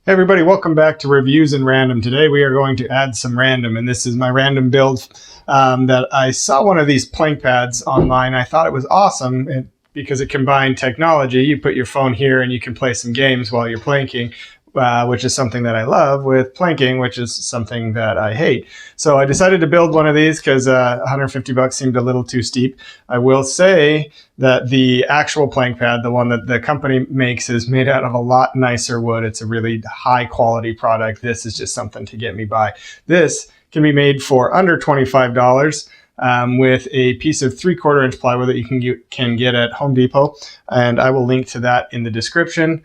Hey everybody, welcome back to Reviews and Random. Today we are going to add some random, and this is my random build that I saw one of these plank pads online. I thought it was awesome because it combined technology. You put your phone here and you can play some games while you're planking, which is something that I love, with planking, which is something that I hate. So I decided to build one of these because $150 seemed a little too steep. I will say that the actual plank pad, the one that the company makes, is made out of a lot nicer wood. It's a really high quality product. This is just something to get me by. This can be made for under $25 with a piece of 3/4 inch plywood that you can get at Home Depot. And I will link to that in the description.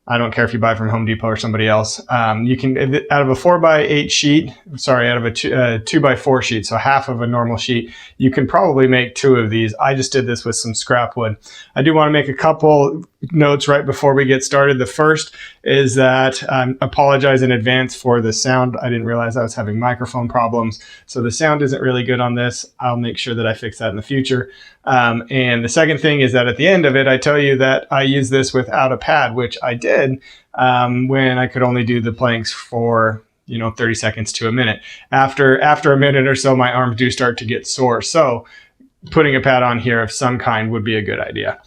I don't care if you buy from Home Depot or somebody else. You can, out of a 4x8 sheet, out of a 2x4 sheet, so half of a normal sheet, you can probably make 2 of these. I just did this with some scrap wood. I do want to make a couple notes right before we get started. The first is that I apologize in advance for the sound. I didn't realize I was having microphone problems, so the sound isn't really good on this. I'll make sure that I fix that in the future. And the second thing is that at the end of it, I tell you that I use this without a pad, which I did when I could only do the planks for 30 seconds to a minute. After a minute or so, my arms do start to get sore. So putting a pad on here of some kind would be a good idea.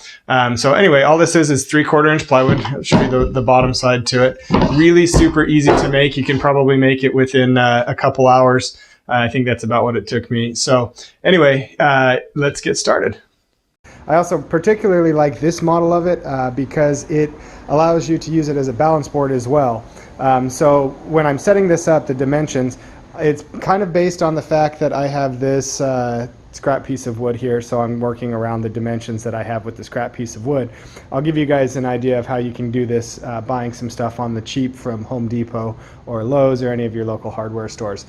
So anyway, all this is 3/4 inch plywood. I'll show you the bottom side to it. Really super easy to make. You can probably make it within a couple hours. I think that's about what it took me. So anyway, let's get started. I also particularly like this model of it because it allows you to use it as a balance board as well. So when I'm setting this up, the dimensions, it's kind of based on the fact that I have this scrap piece of wood here, so I'm working around the dimensions that I have with the scrap piece of wood. I'll give you guys an idea of how you can do this buying some stuff on the cheap from Home Depot or Lowe's or any of your local hardware stores.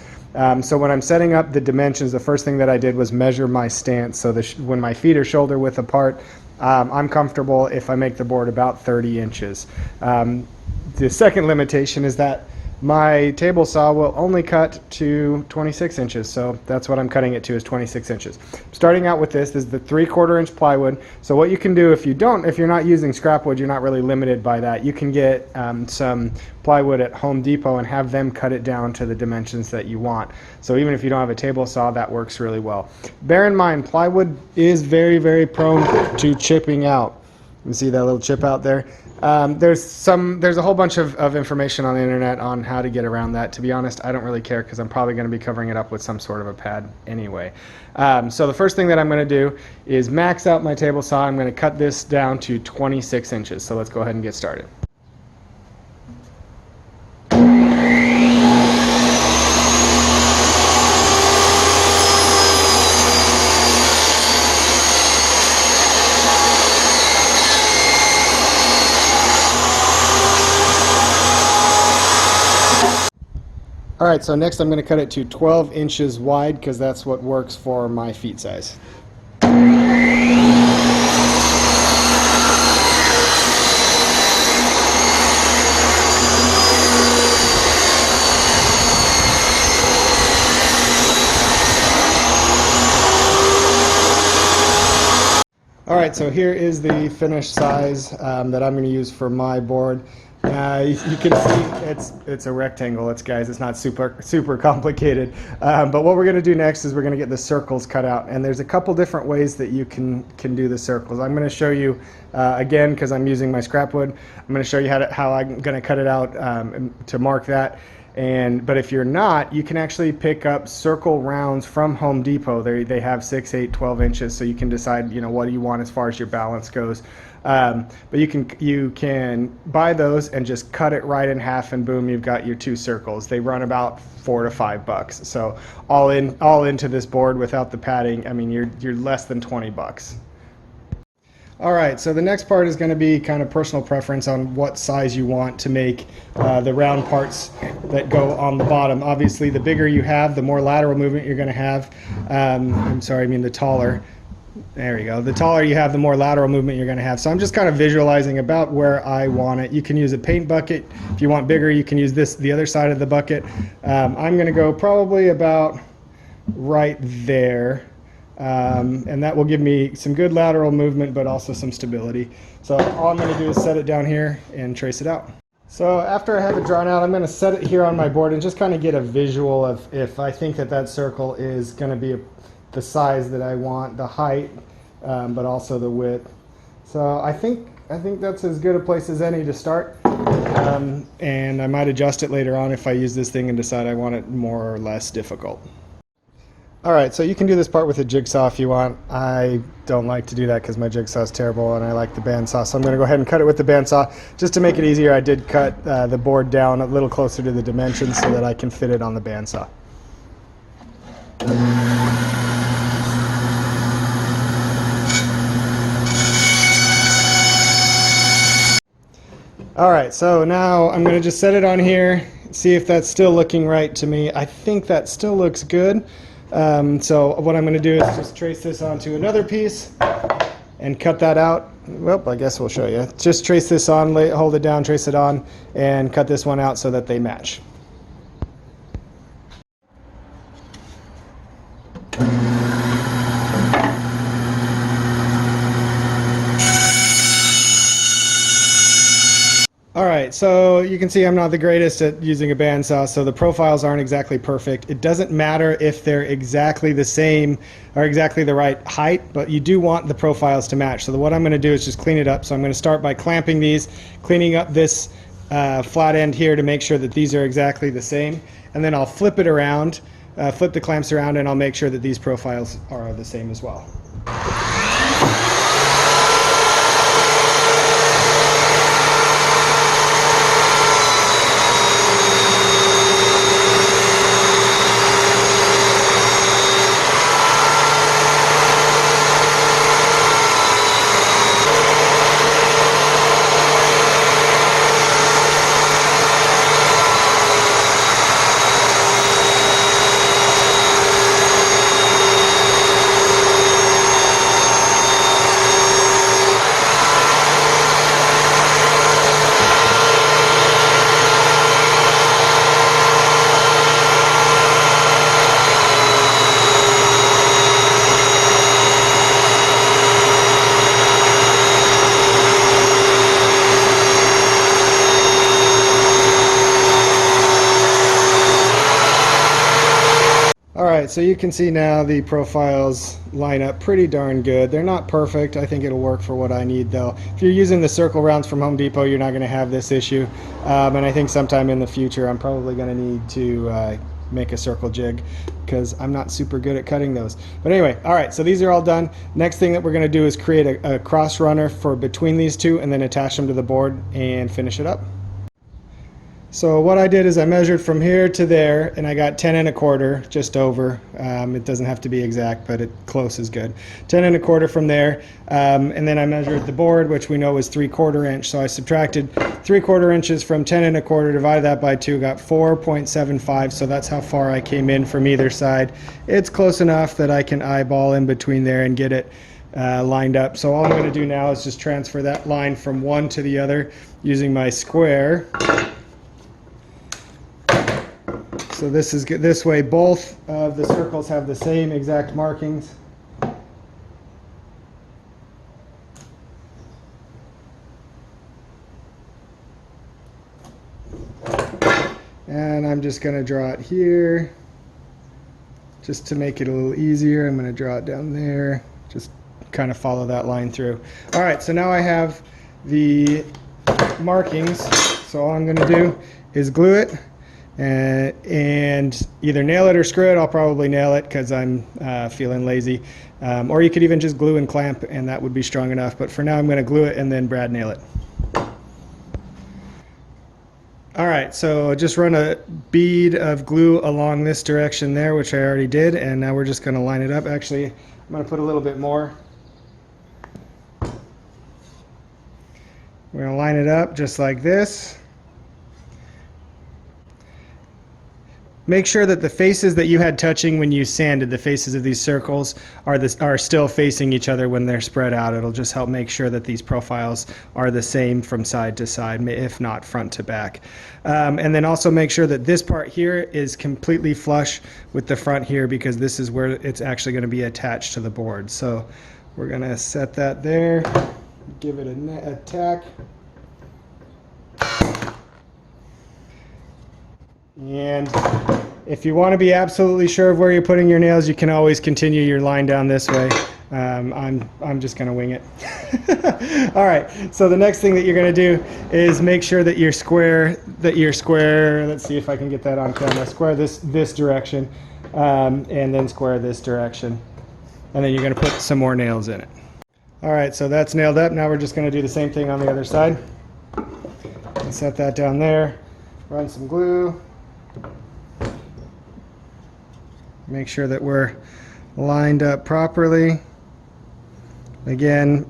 So when I'm setting up the dimensions, the first thing that I did was measure my stance, so when my feet are shoulder width apart, I'm comfortable if I make the board about 30 inches. The second limitation is that my table saw will only cut to 26 inches, so that's what I'm cutting it to, is 26 inches. Starting out with this is the 3/4 inch plywood. So what you can do if you're not using scrap wood, you're not really limited by that. You can get some plywood at Home Depot and have them cut it down to the dimensions that you want. So even if you don't have a table saw, that works really well. Bear in mind, plywood is very, very prone to chipping out. You see that little chip out there? There's a whole bunch of information on the internet on how to get around that. To be honest, I don't really care because I'm probably going to be covering it up with some sort of a pad anyway. So the first thing that I'm going to do is max out my table saw. I'm going to cut this down to 26 inches. So let's go ahead and get started. All right, so next I'm going to cut it to 12 inches wide because that's what works for my feet size. All right, so here is the finished size that I'm going to use for my board. You can see it's a rectangle. It's not super complicated. But what we're going to do next is we're going to get the circles cut out, and there's a couple different ways that you can do the circles. I'm going to show you again, because I'm using my scrap wood. I'm going to show you how I'm going to cut it out to mark that. But if you're not, you can actually pick up circle rounds from Home Depot. They have 6, 8, 12 inches, so you can decide what do you want as far as your balance goes. But you can buy those and just cut it right in half, and boom, you've got your 2 circles. They run about $4 to $5. So all into this board without the padding, I mean, you're less than $20. All right, so the next part is going to be kind of personal preference on what size you want to make the round parts that go on the bottom. Obviously, the bigger you have, the more lateral movement you're going to have. The taller. There we go. The taller you have, the more lateral movement you're going to have. So I'm just kind of visualizing about where I want it. You can use a paint bucket. If you want bigger, you can use the other side of the bucket. I'm going to go probably about right there. And that will give me some good lateral movement, but also some stability. So all I'm going to do is set it down here and trace it out. So after I have it drawn out, I'm going to set it here on my board and just kind of get a visual of if I think that that circle is going to be the size that I want, the height, but also the width. So I think that's as good a place as any to start. And I might adjust it later on if I use this thing and decide I want it more or less difficult. All right, so you can do this part with a jigsaw if you want. I don't like to do that because my jigsaw is terrible and I like the bandsaw. So I'm going to go ahead and cut it with the bandsaw. Just to make it easier, I did cut the board down a little closer to the dimensions so that I can fit it on the bandsaw. All right, so now I'm going to just set it on here, see if that's still looking right to me. I think that still looks good. So what I'm going to do is just trace this onto another piece and cut that out. Well, I guess we'll show you. Just trace this on, hold it down, trace it on, and cut this one out so that they match. All right, so you can see I'm not the greatest at using a bandsaw, so the profiles aren't exactly perfect. It doesn't matter if they're exactly the same or exactly the right height, but you do want the profiles to match. So what I'm going to do is just clean it up. So I'm going to start by clamping these, cleaning up this flat end here to make sure that these are exactly the same. And then I'll flip it around, flip the clamps around, and I'll make sure that these profiles are the same as well. Alright, so you can see now the profiles line up pretty darn good. They're not perfect. I think it'll work for what I need though. If you're using the circle rounds from Home Depot, you're not going to have this issue. And I think sometime in the future I'm probably going to need to make a circle jig because I'm not super good at cutting those. But anyway, alright, so these are all done. Next thing that we're going to do is create a cross runner for between these two and then attach them to the board and finish it up. So what I did is I measured from here to there and I got 10 1/4 just over. It doesn't have to be exact, but close is good. 10 1/4 from there, and then I measured the board, which we know is 3/4 inch. So I subtracted 3/4 inches from 10 1/4, divided that by 2, got 4.75. So that's how far I came in from either side. It's close enough that I can eyeball in between there and get it lined up. So all I'm going to do now is just transfer that line from one to the other using my square. So this is this way both of the circles have the same exact markings. And I'm just going to draw it here just to make it a little easier. I'm going to draw it down there, just kind of follow that line through. All right, so now I have the markings. So all I'm going to do is glue it. And either nail it or screw it. I'll probably nail it because I'm feeling lazy. Or you could even just glue and clamp and that would be strong enough. But for now I'm going to glue it and then brad nail it. Alright, so just run a bead of glue along this direction there, which I already did. And now we're just going to line it up. Actually, I'm going to put a little bit more. We're going to line it up just like this. Make sure that the faces that you had touching when you sanded, the faces of these circles, are still facing each other when they're spread out. It'll just help make sure that these profiles are the same from side to side, if not front to back. And then also make sure that this part here is completely flush with the front here because this is where it's actually going to be attached to the board. So we're going to set that there, give it a tack. And if you want to be absolutely sure of where you're putting your nails, you can always continue your line down this way. I'm just going to wing it. All right, so the next thing that you're going to do is make sure that you're square, let's see if I can get that on camera, square this direction, and then square this direction. And then you're going to put some more nails in it. All right, so that's nailed up. Now we're just going to do the same thing on the other side. Set that down there, run some glue. Make sure that we're lined up properly. Again,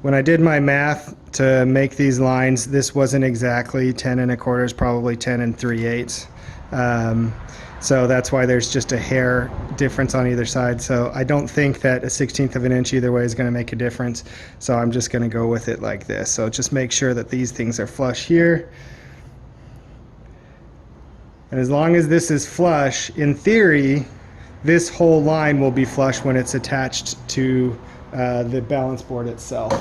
when I did my math to make these lines, this wasn't exactly 10 1/4, it's probably 10 3/8. So that's why there's just a hair difference on either side. So I don't think that a 1/16 of an inch either way is going to make a difference. So I'm just going to go with it like this. So just make sure that these things are flush here. And as long as this is flush, in theory, this whole line will be flush when it's attached to the balance board itself.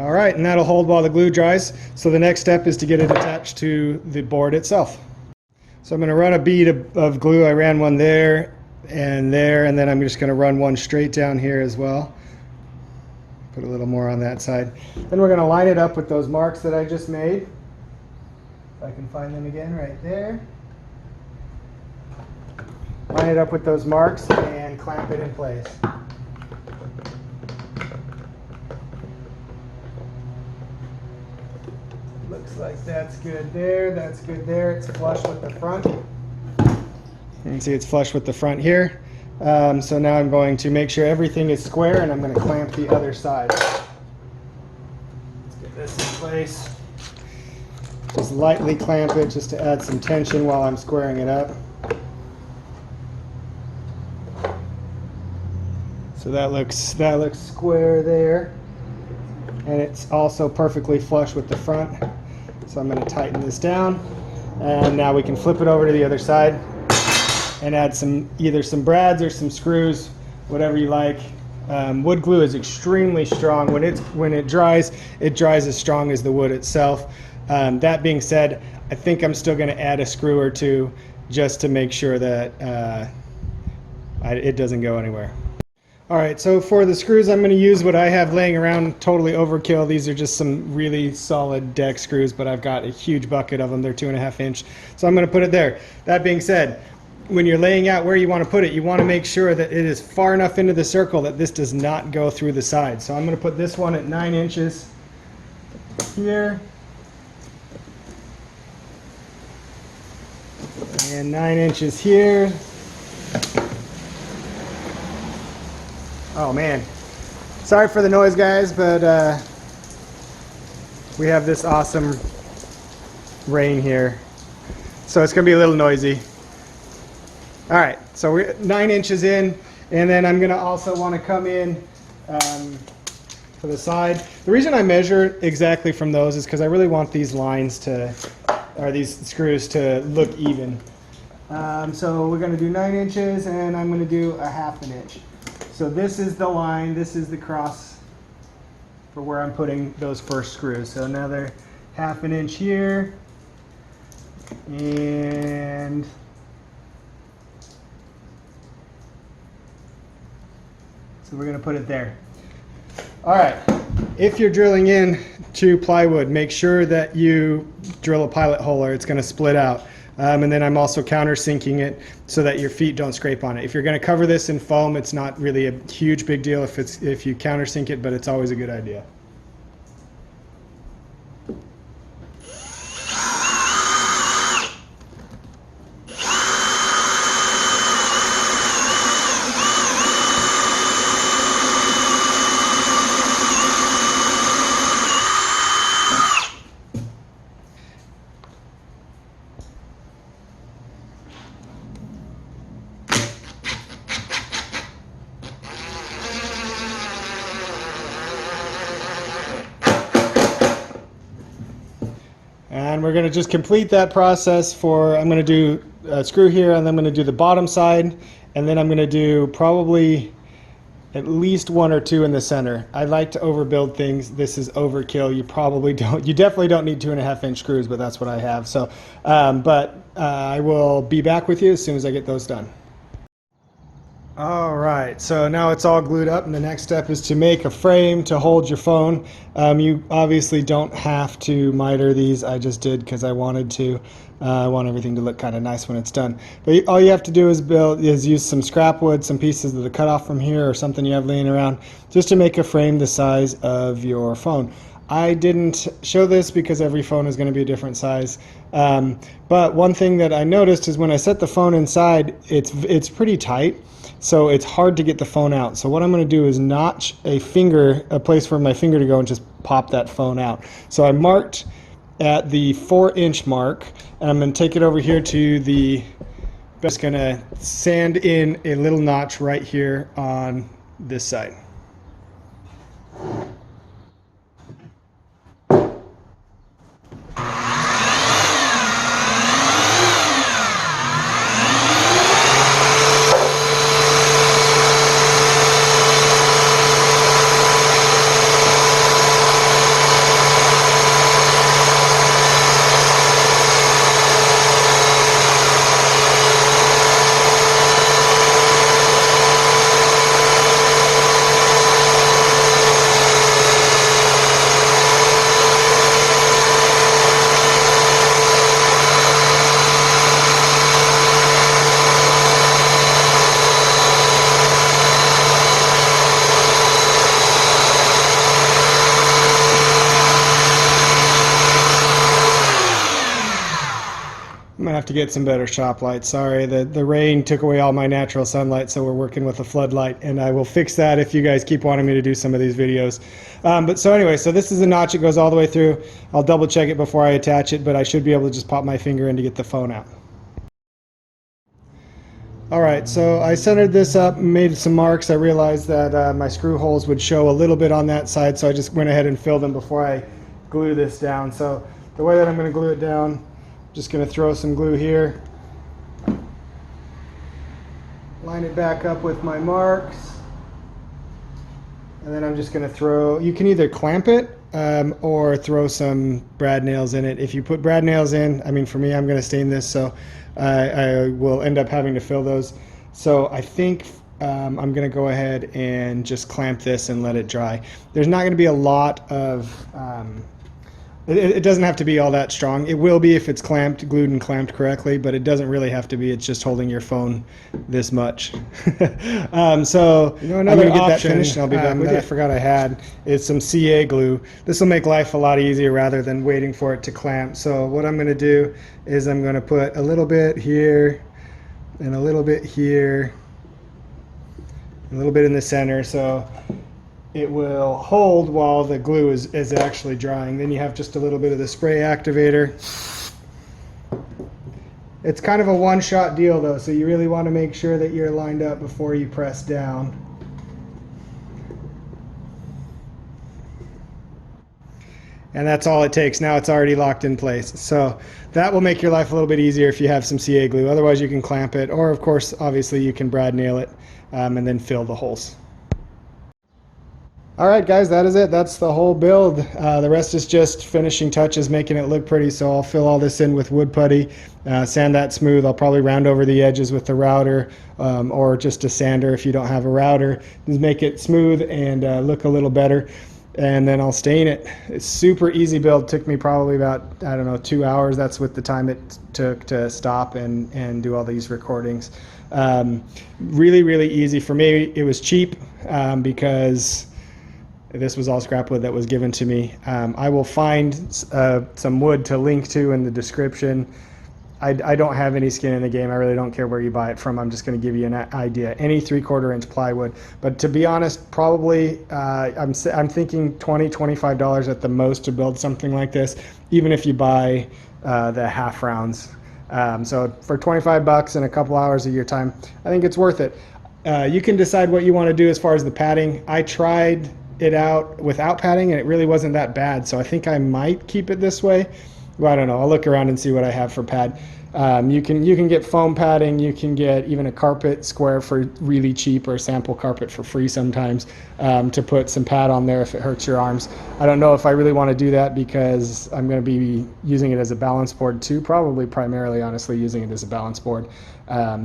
All right, and that'll hold while the glue dries. So the next step is to get it attached to the board itself. So I'm going to run a bead of glue. I ran one there, and then I'm just going to run one straight down here as well. Put a little more on that side. Then we're going to line it up with those marks that I just made. If I can find them again right there. Line it up with those marks and clamp it in place. Looks like that's good there, that's good there. It's flush with the front. You can see it's flush with the front here. So now I'm going to make sure everything is square, and I'm going to clamp the other side. Let's get this in place. Just lightly clamp it just to add some tension while I'm squaring it up. So that looks square there. And it's also perfectly flush with the front. So I'm going to tighten this down, and now we can flip it over to the other side and add either some brads or some screws, whatever you like. Wood glue is extremely strong. When it dries as strong as the wood itself. That being said, I think I'm still going to add a screw or two just to make sure that it doesn't go anywhere. All right, so for the screws, I'm going to use what I have laying around, totally overkill. These are just some really solid deck screws, but I've got a huge bucket of them. They're 2.5 inch, so I'm going to put it there. That being said, when you're laying out where you want to put it, you want to make sure that it is far enough into the circle that this does not go through the side. So I'm going to put this one at 9 inches here, and 9 inches here. Oh man, sorry for the noise guys, but we have this awesome rain here, so it's gonna be a little noisy. All right, so we're 9 inches in, and then I'm gonna also want to come in to the side. The reason I measure exactly from those is because I really want these lines these screws to look even. So we're gonna do 9 inches, and I'm gonna do a 1/2 inch. So this is the line, this is the cross for where I'm putting those first screws. So another 1/2 inch here, and so we're gonna put it there. All right, if you're drilling in to plywood, make sure that you drill a pilot hole or it's gonna split out. And then I'm also countersinking it so that your feet don't scrape on it. If you're going to cover this in foam, it's not really a huge big deal if you countersink it, but it's always a good idea. And we're going to just complete that process for, I'm going to do a screw here, and then I'm going to do the bottom side, and then I'm going to do probably at least one or two in the center. I like to overbuild things. This is overkill. You definitely don't need 2.5-inch screws, but that's what I have. So, I will be back with you as soon as I get those done. All right, so now it's all glued up, and the next step is to make a frame to hold your phone. You obviously don't have to miter these. I just did because I wanted to. I want everything to look kind of nice when it's done. But all you have to do is use some scrap wood, some pieces of the cut off from here or something you have laying around, just to make a frame the size of your phone. I didn't show this because every phone is going to be a different size. But one thing that I noticed is when I set the phone inside, it's pretty tight. So it's hard to get the phone out. So what I'm going to do is notch a place for my finger to go, and just pop that phone out. So I marked at the 4-inch mark, and I'm going to take it over here to just going to sand in a little notch right here on this side. I'm gonna have to get some better shop lights. Sorry, the rain took away all my natural sunlight, so we're working with a floodlight, and I will fix that if you guys keep wanting me to do some of these videos. So this is a notch. It goes all the way through. I'll double check it before I attach it, but I should be able to just pop my finger in to get the phone out. All right, so I centered this up, made some marks. I realized that my screw holes would show a little bit on that side, so I just went ahead and filled them before I glue this down. So the way that I'm going to glue it down, just going to throw some glue here, line it back up with my marks, and then I'm just going to throw, you can either clamp it or throw some brad nails in it. If you put brad nails in, I mean, for me, I'm going to stain this, so I will end up having to fill those. So I think I'm going to go ahead and just clamp this and let it dry. There's not going to be a lot of it doesn't have to be all that strong. It will be if it's clamped, glued and clamped correctly, but it doesn't really have to be. It's just holding your phone this much. So another option, finished and I'll be done with it. I forgot I had is some CA glue. This will make life a lot easier rather than waiting for it to clamp. So what I'm going to do is I'm going to put a little bit here and a little bit here, a little bit in the center. So it will hold while the glue is actually drying. Then you have just a little bit of the spray activator. It's kind of a one-shot deal though, so you really want to make sure that you're lined up before you press down. And that's all it takes. Now it's already locked in place. So that will make your life a little bit easier if you have some CA glue. Otherwise you can clamp it, or of course obviously you can brad nail it and then fill the holes. All right, guys, that is it. That's the whole build. The rest is just finishing touches, making it look pretty. So I'll fill all this in with wood putty, sand that smooth. I'll probably round over the edges with the router or just a sander if you don't have a router. Just make it smooth and look a little better. And then I'll stain it. It's super easy build. It took me probably about, I don't know, 2 hours. That's with the time it took to stop and do all these recordings. Really, really easy. For me, it was cheap because this was all scrap wood that was given to me. I will find some wood to link to in the description. I don't have any skin in the game. I really don't care where you buy it from. I'm just going to give you an idea. Any 3/4 inch plywood. But to be honest, probably I'm thinking $20, $25 at the most to build something like this, even if you buy the half rounds. So for 25 bucks and a couple hours of your time, I think it's worth it. You can decide what you want to do as far as the padding. I tried it out without padding and it really wasn't that bad, so I think I might keep it this way. well, I don't know. I'll look around and see what I have for pad. You can get foam padding. You can get even a carpet square for really cheap, or a sample carpet for free sometimes, to put some pad on there if it hurts your arms. I don't know if I really want to do that because I'm going to be using it as a balance board too. Probably primarily, honestly, using it as a balance board.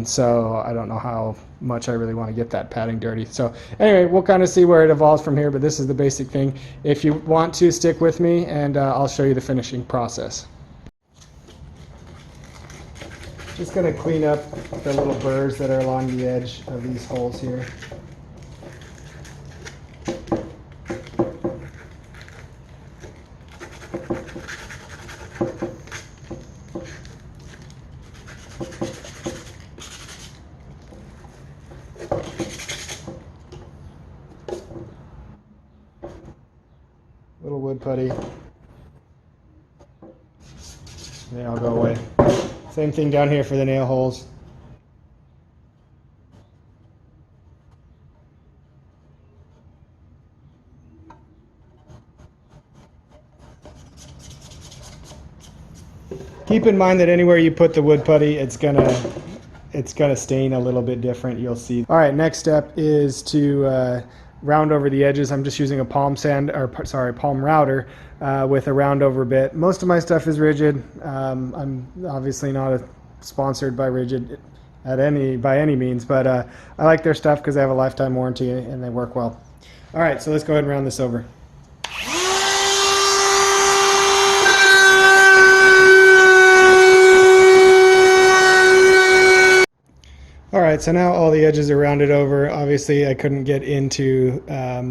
So I don't know how much I really want to get that padding dirty. So anyway, we'll kind of see where it evolves from here, but this is the basic thing. If you want to, stick with me and I'll show you the finishing process. Just going to clean up the little burrs that are along the edge of these holes here. Little wood putty. They all go away. Same thing down here for the nail holes. Keep in mind that anywhere you put the wood putty, it's gonna stain a little bit different. You'll see. All right, next step is to round over the edges. I'm just using a palm router with a round over bit. Most of my stuff is rigid. I'm obviously not sponsored by Rigid by any means, but I like their stuff because they have a lifetime warranty and they work well. All right, so let's go ahead and round this over. All right, so now all the edges are rounded over. Obviously, I couldn't get into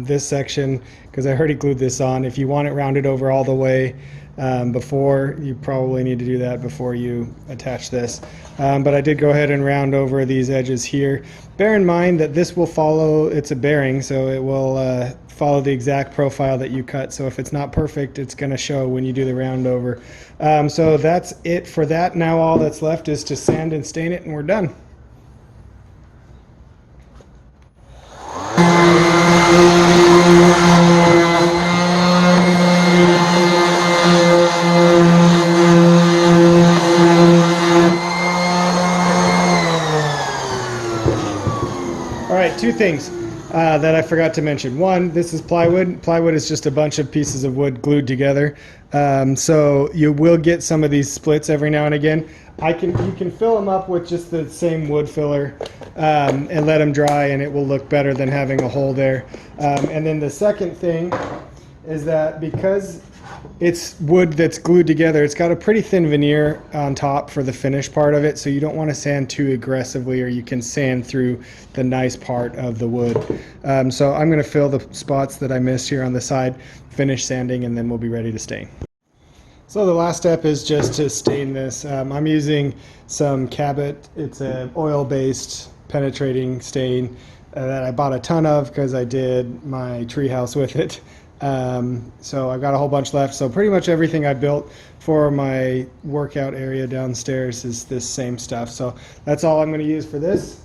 this section because I already glued this on. If you want it rounded over all the way before, you probably need to do that before you attach this. But I did go ahead and round over these edges here. Bear in mind that this will follow, it's a bearing, so it will follow the exact profile that you cut. So if it's not perfect, it's going to show when you do the round over. So that's it for that. Now all that's left is to sand and stain it, and we're done. All right, two things that I forgot to mention. One, this is plywood. Plywood is just a bunch of pieces of wood glued together. So you will get some of these splits every now and again. You can fill them up with just the same wood filler and let them dry, and it will look better than having a hole there. And then the second thing is that because it's wood that's glued together, it's got a pretty thin veneer on top for the finish part of it, so you don't want to sand too aggressively, or you can sand through the nice part of the wood. So I'm going to fill the spots that I missed here on the side, finish sanding, and then we'll be ready to stain. So the last step is just to stain this. I'm using some Cabot. It's an oil-based penetrating stain that I bought a ton of because I did my treehouse with it. So I've got a whole bunch left. So pretty much everything I built for my workout area downstairs is this same stuff. So that's all I'm going to use for this.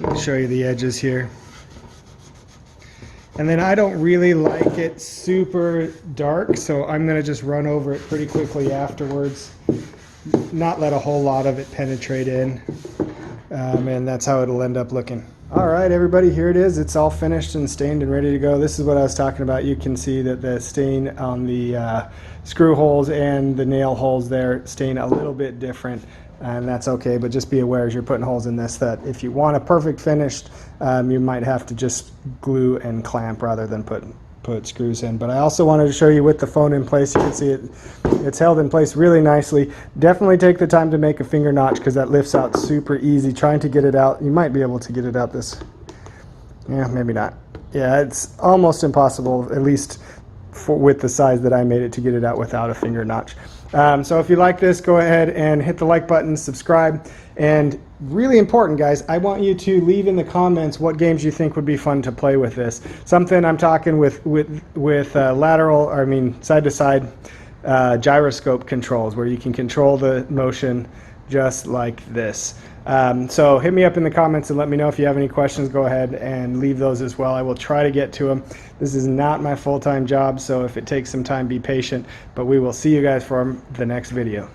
I'll show you the edges here. And then I don't really like it super dark, so I'm going to just run over it pretty quickly afterwards. Not let a whole lot of it penetrate in. And that's how it'll end up looking. All right, everybody, here it is. It's all finished and stained and ready to go. This is what I was talking about. You can see that the stain on the screw holes and the nail holes there stain a little bit different. And that's okay, but just be aware as you're putting holes in this that if you want a perfect finish, you might have to just glue and clamp rather than put screws in. But I also wanted to show you with the phone in place. You can see it's held in place really nicely. Definitely take the time to make a finger notch because that lifts out super easy. Trying to get it out, you might be able to get it out this, yeah, maybe not. Yeah, it's almost impossible, at least with the size that I made it, to get it out without a finger notch. So if you like this, go ahead and hit the like button, subscribe, and really important, guys, I want you to leave in the comments what games you think would be fun to play with this. Something I'm talking with lateral, or I mean side-to-side gyroscope controls, where you can control the motion just like this. So hit me up in the comments and let me know if you have any questions. Go ahead and leave those as well. I will try to get to them. This is not my full-time job, so if it takes some time, be patient. But we will see you guys for the next video.